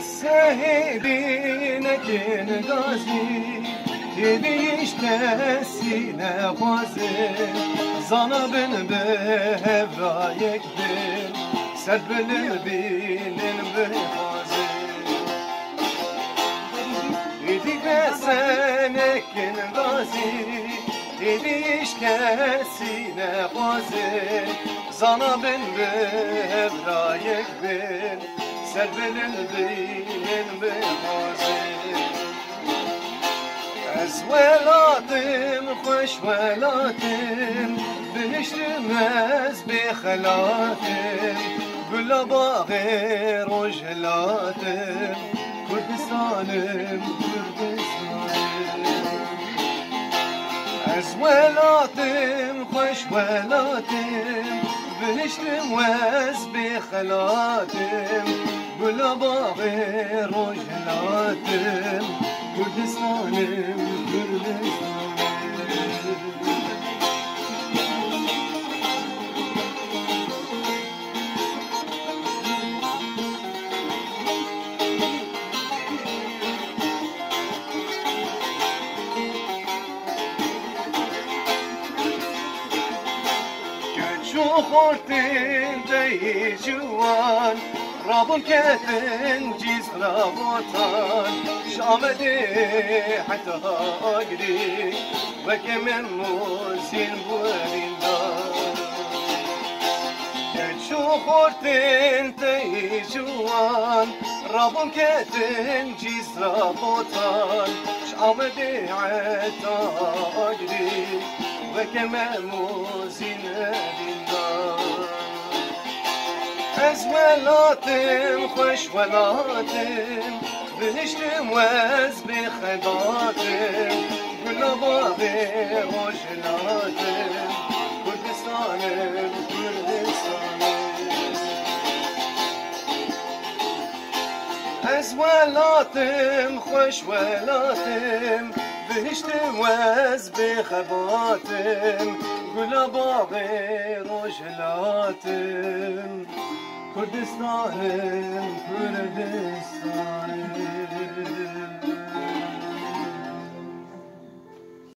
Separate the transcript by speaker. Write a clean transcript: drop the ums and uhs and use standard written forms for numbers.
Speaker 1: سهیلینکن گازی دیشته سینه خوازه زانا بن به هفرایک بن سر بلن بینن بخوازه دیگه سنکن گازی دیشته سینه خوازه زانا بن به هفرایک بن سر بلن بینن بخوازه از ولاتم خوش ولاتم بنشتم از بخلاتم بلا باغ رجلاتم کردستانم کردستانم از ولاتم خوش ولاتم بنشتم از بخلاتم بلا باغ رجلاتم کردستانم کردستانم گچو خورتن دی جوان رابون کتن جیز رابطان شامده حتى أجري وكمان موزين بوليندان شو خورتن تيجوان رابون كتن جيز رابطان شامده حتى أجري وكمان موزين بوليندان از ولاتم خوش ولاتم بنشتم وز بخداتم گلا باغ رجلاتم کردستانم کردستانم از ولاتم خوش ولاتم بنشتم وز بخداتم گلا باغ رجلاتم کردستانم کردستانم